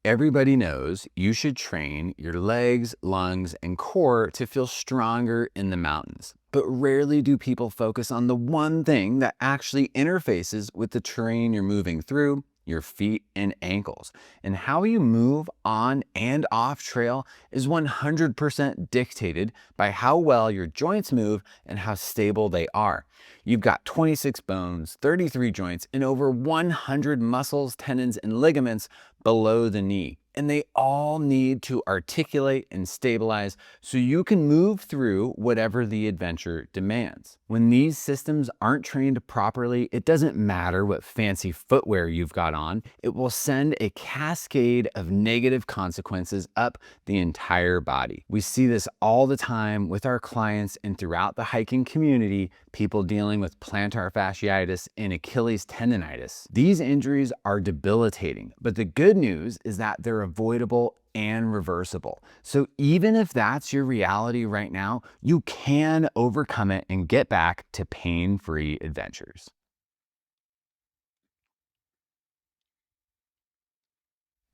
Everybody knows you should train your legs, lungs, and core to feel stronger in the mountains. But rarely do people focus on the one thing that actually interfaces with the terrain you're moving through, your feet and ankles. And how you move on and off trail is 100% dictated by how well your joints move and how stable they are. You've got 26 bones, 33 joints, and over 100 muscles, tendons, and ligaments below the knee. And they all need to articulate and stabilize so you can move through whatever the adventure demands. When these systems aren't trained properly, it doesn't matter what fancy footwear you've got on, it will send a cascade of negative consequences up the entire body. We see this all the time with our clients and throughout the hiking community, people dealing with plantar fasciitis and Achilles tendonitis. These injuries are debilitating, but the good news is that they're avoidable and reversible. So even if that's your reality right now, you can overcome it and get back to pain-free adventures.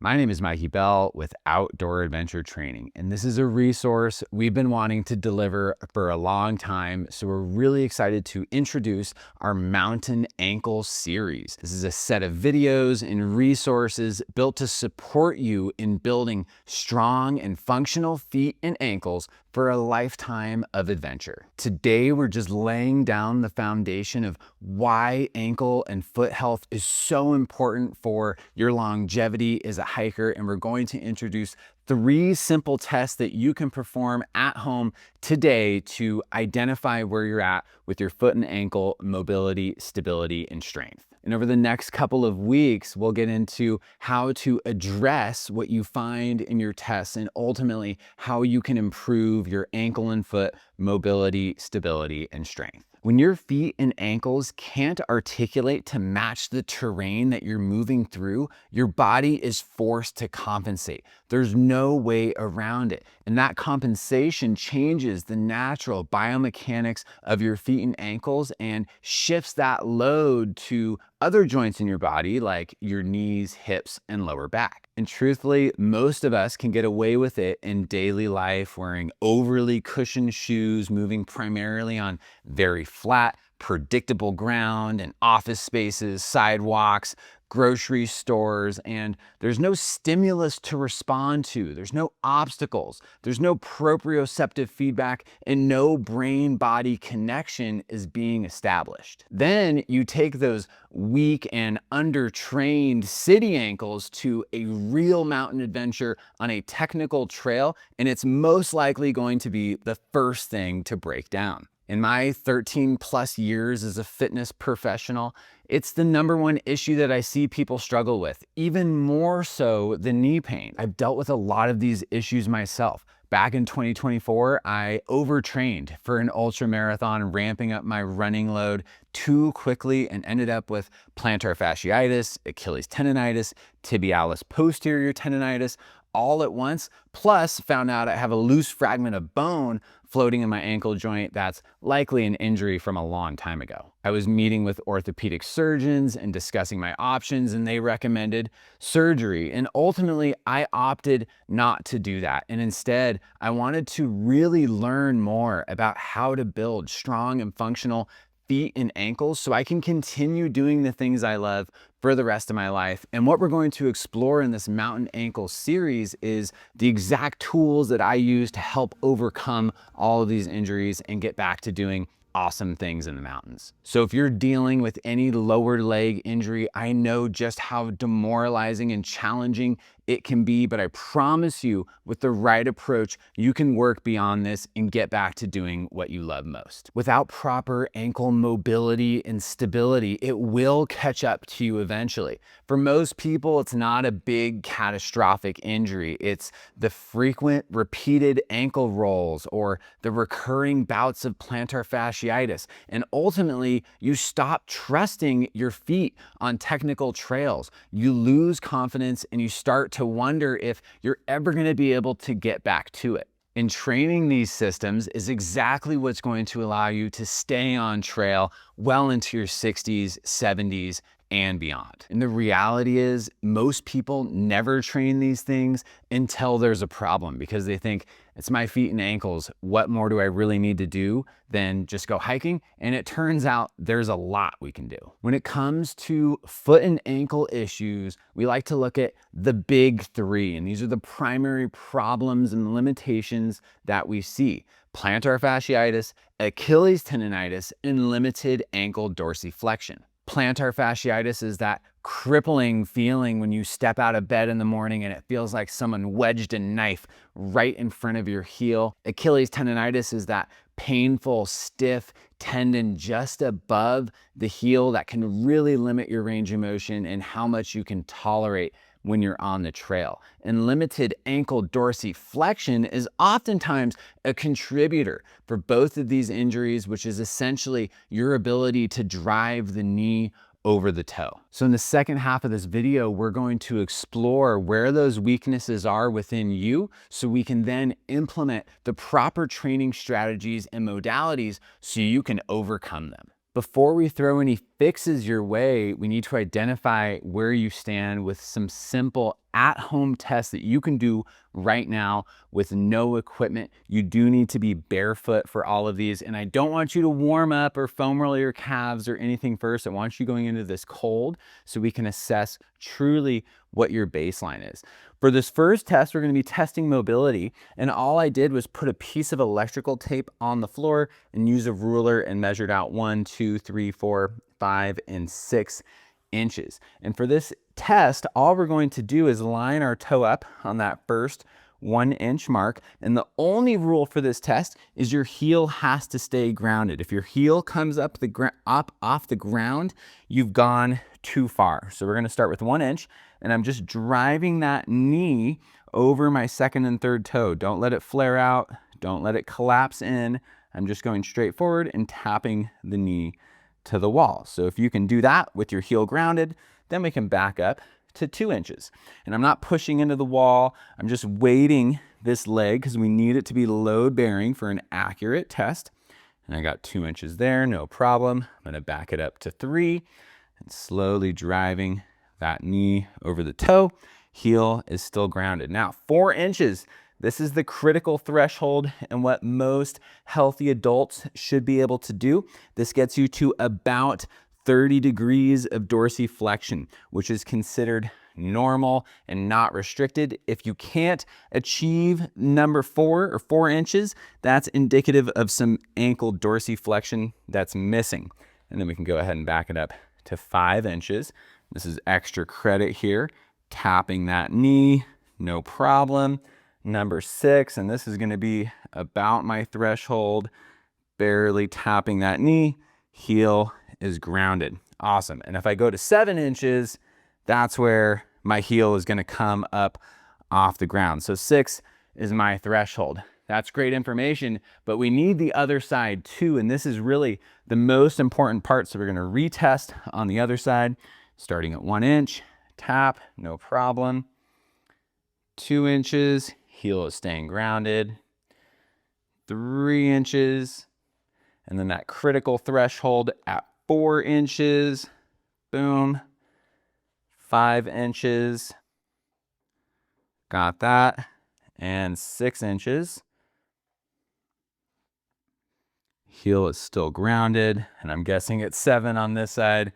My name is Mikey Bell with Outdoor Adventure Training, and this is a resource we've been wanting to deliver for a long time, so we're really excited to introduce our Mountain Ankle series. This is a set of videos and resources built to support you in building strong and functional feet and ankles for a lifetime of adventure. Today, we're just laying down the foundation of why ankle and foot health is so important for your longevity as a hiker, and we're going to introduce 3 simple tests that you can perform at home today to identify where you're at with your foot and ankle mobility, stability, and strength. And over the next couple of weeks, we'll get into how to address what you find in your tests and ultimately how you can improve your ankle and foot mobility, stability, and strength. When your feet and ankles can't articulate to match the terrain that you're moving through, your body is forced to compensate. There's no way around it. And that compensation changes the natural biomechanics of your feet and ankles and shifts that load to other joints in your body like your knees, hips, and lower back. And truthfully, most of us can get away with it in daily life, wearing overly cushioned shoes, moving primarily on very flat, predictable ground and office spaces, sidewalks, grocery stores, and there's no stimulus to respond to. There's no obstacles. There's no proprioceptive feedback, and no brain-body connection is being established. Then you take those weak and undertrained city ankles to a real mountain adventure on a technical trail, and it's most likely going to be the first thing to break down. In my 13 plus years as a fitness professional, it's the #1 issue that I see people struggle with, even more so than knee pain. I've dealt with a lot of these issues myself. Back in 2024, I overtrained for an ultra marathon, ramping up my running load too quickly and ended up with plantar fasciitis, Achilles tendonitis, tibialis posterior tendonitis, all at once, plus found out I have a loose fragment of bone floating in my ankle joint that's likely an injury from a long time ago. I was meeting with orthopedic surgeons and discussing my options, and they recommended surgery. And ultimately, I opted not to do that. And instead, I wanted to really learn more about how to build strong and functional feet and ankles so I can continue doing the things I love for the rest of my life. And what we're going to explore in this Mountain Ankle series is the exact tools that I use to help overcome all of these injuries and get back to doing awesome things in the mountains. So if you're dealing with any lower leg injury, I know just how demoralizing and challenging it can be, but I promise you, with the right approach, you can work beyond this and get back to doing what you love most. Without proper ankle mobility and stability, it will catch up to you eventually. For most people, it's not a big catastrophic injury. It's the frequent repeated ankle rolls or the recurring bouts of plantar fasciitis. And ultimately, you stop trusting your feet on technical trails. You lose confidence and you start to wonder if you're ever going to be able to get back to it. And training these systems is exactly what's going to allow you to stay on trail well into your 60s, 70s, and beyond. And the reality is most people never train these things until there's a problem because they think it's my feet and ankles. What more do I really need to do than just go hiking? And it turns out there's a lot we can do. When it comes to foot and ankle issues, we like to look at the big three, and these are the primary problems and limitations that we see: plantar fasciitis, Achilles tendonitis, and limited ankle dorsiflexion. Plantar fasciitis is that crippling feeling when you step out of bed in the morning and it feels like someone wedged a knife right in front of your heel. Achilles tendonitis is that painful, stiff tendon just above the heel that can really limit your range of motion and how much you can tolerate when you're on the trail. And limited ankle dorsiflexion is oftentimes a contributor for both of these injuries, which is essentially your ability to drive the knee over the toe. So in the second half of this video, we're going to explore where those weaknesses are within you so we can then implement the proper training strategies and modalities so you can overcome them. Before we throw any fixes your way, we need to identify where you stand with some simple at-home tests that you can do right now with no equipment. You do need to be barefoot for all of these, and I don't want you to warm up or foam roll your calves or anything first. I want you going into this cold so we can assess truly what your baseline is. For this first test, we're going to be testing mobility, and all I did was put a piece of electrical tape on the floor and use a ruler and measured out 1, 2, 3, 4, 5, and 6 inches. And for this test, all we're going to do is line our toe up on that first 1 inch mark. And the only rule for this test is your heel has to stay grounded. If your heel comes up off the ground, you've gone too far. So we're going to start with 1 inch, and I'm just driving that knee over my second and third toe. Don't let it flare out. Don't let it collapse in. I'm just going straight forward and tapping the knee to the wall. So if you can do that with your heel grounded, then we can back up to 2 inches. And I'm not pushing into the wall. I'm just weighting this leg because we need it to be load bearing for an accurate test. And I got 2 inches there, no problem. I'm gonna back it up to 3 and slowly driving that knee over the toe. Heel is still grounded. Now 4 inches. This is the critical threshold and what most healthy adults should be able to do. This gets you to about 30 degrees of dorsiflexion, which is considered normal and not restricted. If you can't achieve number 4 or 4 inches, that's indicative of some ankle dorsiflexion that's missing. And then we can go ahead and back it up to 5 inches. This is extra credit here. Tapping that knee, no problem. Number 6, and this is going to be about my threshold, barely tapping that knee, heel is grounded. Awesome. And if I go to 7 inches, that's where my heel is going to come up off the ground. So 6 is my threshold. That's great information, but we need the other side too. And this is really the most important part. So we're going to retest on the other side, starting at 1 inch, tap, no problem. 2 inches, heel is staying grounded. 3 inches, and then that critical threshold at 4 inches, boom. 5 inches, got that, and 6 inches. Heel is still grounded, and I'm guessing at 7 on this side,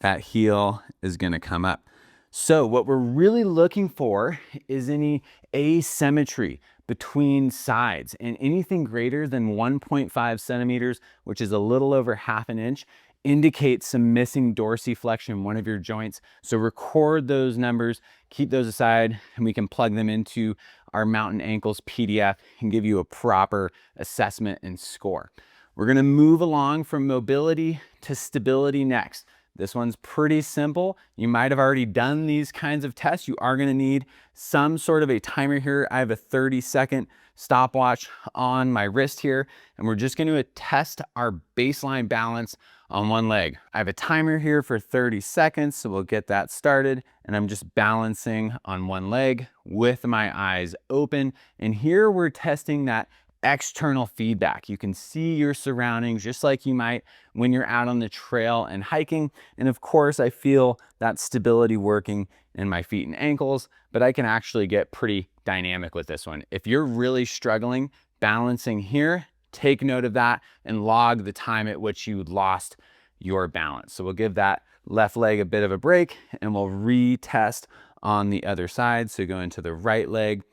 that heel is gonna come up. So what we're really looking for is any asymmetry between sides, and anything greater than 1.5 centimeters, which is a little over ½ an inch, indicates some missing dorsiflexion in one of your joints. So record those numbers, keep those aside, and we can plug them into our Mountain Ankles PDF and give you a proper assessment and score. We're gonna move along from mobility to stability next. This one's pretty simple. You might have already done these kinds of tests. You are gonna need some sort of a timer here. I have a 30-second stopwatch on my wrist here, and we're just gonna test our baseline balance on one leg. I have a timer here for 30 seconds, so we'll get that started. And I'm just balancing on one leg with my eyes open. And here we're testing that external feedback. You can see your surroundings just like you might when you're out on the trail and hiking. And of course, I feel that stability working in my feet and ankles, but I can actually get pretty dynamic with this one. If you're really struggling balancing here, take note of that and log the time at which you lost your balance. So we'll give that left leg a bit of a break and we'll retest on the other side. So go into the right leg.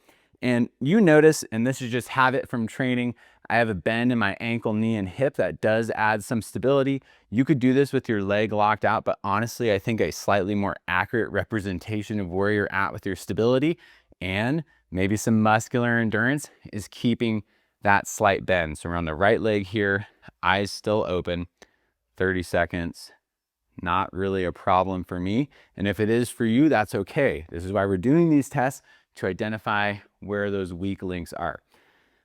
And you notice, and this is just habit from training, I have a bend in my ankle, knee, and hip that does add some stability. You could do this with your leg locked out, but honestly, I think a slightly more accurate representation of where you're at with your stability and maybe some muscular endurance is keeping that slight bend. So we're on the right leg here, eyes still open, 30 seconds. Not really a problem for me. And if it is for you, that's okay. This is why we're doing these tests, to identify where those weak links are.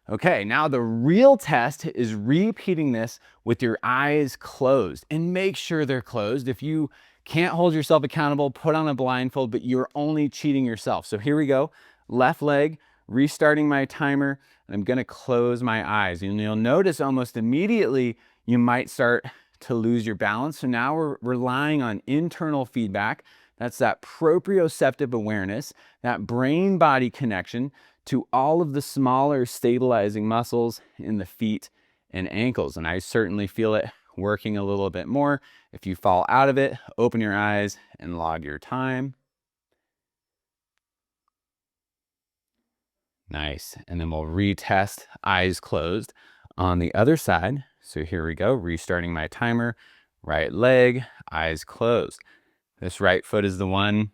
Okay, now the real test is repeating this with your eyes closed, and make sure they're closed. If you can't hold yourself accountable, put on a blindfold, but you're only cheating yourself. So here we go. Left leg, restarting my timer, and I'm gonna close my eyes. And you'll notice almost immediately you might start to lose your balance. So now we're relying on internal feedback. That's that proprioceptive awareness, that brain-body connection to all of the smaller stabilizing muscles in the feet and ankles. And I certainly feel it working a little bit more. If you fall out of it, open your eyes and log your time. Nice. And then we'll retest eyes closed on the other side. So here we go, restarting my timer, right leg, eyes closed. This right foot is the one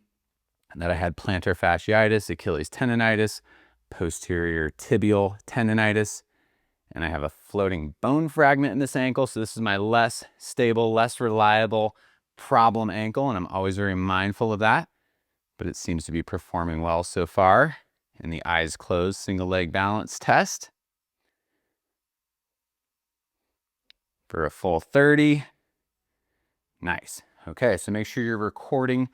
that I had plantar fasciitis, Achilles tendonitis, posterior tibial tendonitis, and I have a floating bone fragment in this ankle. So this is my less stable, less reliable problem ankle, and I'm always very mindful of that, but it seems to be performing well so far. And the eyes closed, single leg balance test for a full 30. Nice. Okay, so make sure you're recording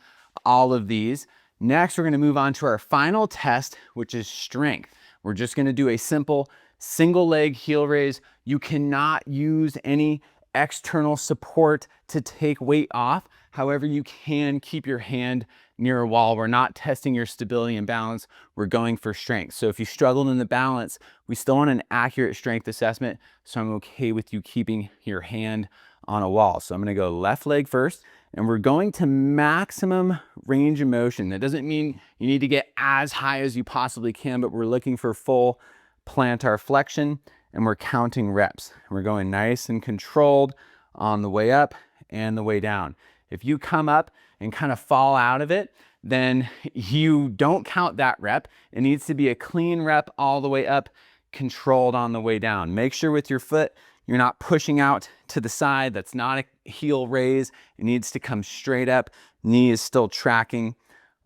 all of these. Next, we're going to move on to our final test, which is strength. We're just going to do a simple single leg heel raise. You cannot use any external support to take weight off. However, you can keep your hand near a wall. We're not testing your stability and balance. We're going for strength. So if you struggled in the balance, we still want an accurate strength assessment. So I'm okay with you keeping your hand on a wall. So I'm going to go left leg first, and we're going to maximum range of motion. That doesn't mean you need to get as high as you possibly can, but we're looking for full plantar flexion, and we're counting reps. We're going nice and controlled on the way up and the way down. If you come up and kind of fall out of it, then you don't count that rep. It needs to be a clean rep all the way up, controlled on the way down. Make sure with your foot, you're not pushing out to the side. That's not a heel raise. It needs to come straight up. Knee is still tracking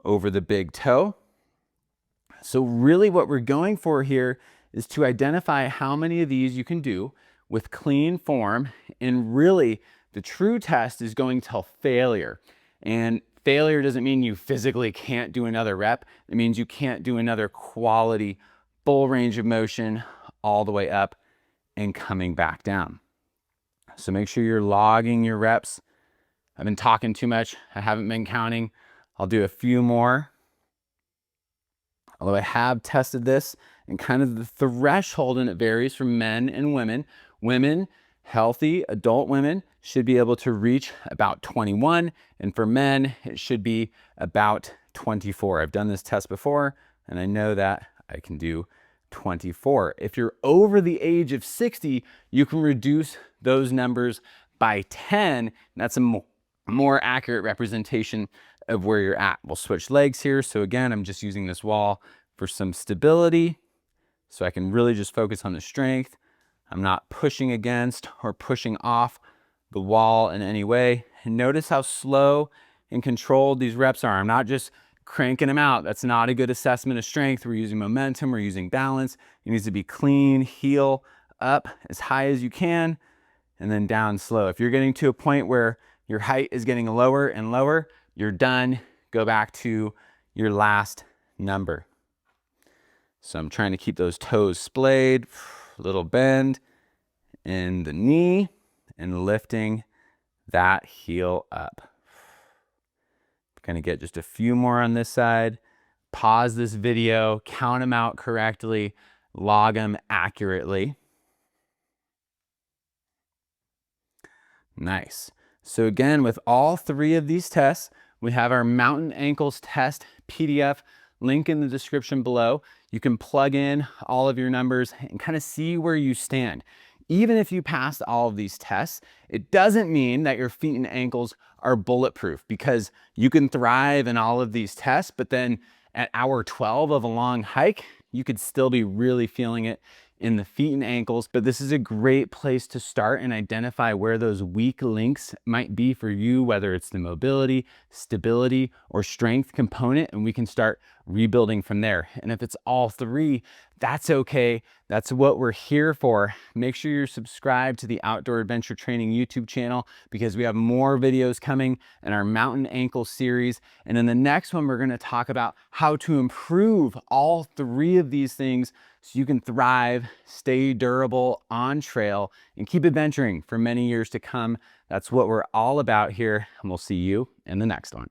over the big toe. So really what we're going for here is to identify how many of these you can do with clean form. And really the true test is going till failure. And failure doesn't mean you physically can't do another rep. It means you can't do another quality full range of motion all the way up and coming back down. So make sure you're logging your reps. I've been talking too much. I haven't been counting. I'll do a few more. Although I have tested this and kind of the threshold, and it varies from men and women. Women, healthy adult women, should be able to reach about 21. And for men, it should be about 24. I've done this test before, and I know that I can do 24. If you're over the age of 60, you can reduce those numbers by 10. That's a more accurate representation of where you're at. We'll switch legs here. So again, I'm just using this wall for some stability, so I can really just focus on the strength. I'm not pushing against or pushing off the wall in any way. And notice how slow and controlled these reps are. I'm not just cranking them out. That's not a good assessment of strength. We're using momentum, we're using balance. It needs to be clean, heel up as high as you can, and then down slow. If you're getting to a point where your height is getting lower and lower, you're done. Go back to your last number. So I'm trying to keep those toes splayed. little bend in the knee and lifting that heel up. Gonna get just a few more on this side. Pause this video, count them out correctly, log them accurately. Nice. So again, with all three of these tests, we have our mountain ankles test PDF, link in the description below. You can plug in all of your numbers and kind of see where you stand. Even if you passed all of these tests, it doesn't mean that your feet and ankles are bulletproof, because you can thrive in all of these tests, but then at hour 12 of a long hike, you could still be really feeling it in the feet and ankles. But this is a great place to start and identify where those weak links might be for you, whether it's the mobility, stability, or strength component, and we can start rebuilding from there. And if it's all three, that's okay. That's what we're here for. Make sure you're subscribed to the Outdoor Adventure Training YouTube channel, because we have more videos coming in our mountain ankle series. And in the next one, we're going to talk about how to improve all three of these things so you can thrive, stay durable on trail, and keep adventuring for many years to come. That's what we're all about here, and we'll see you in the next one.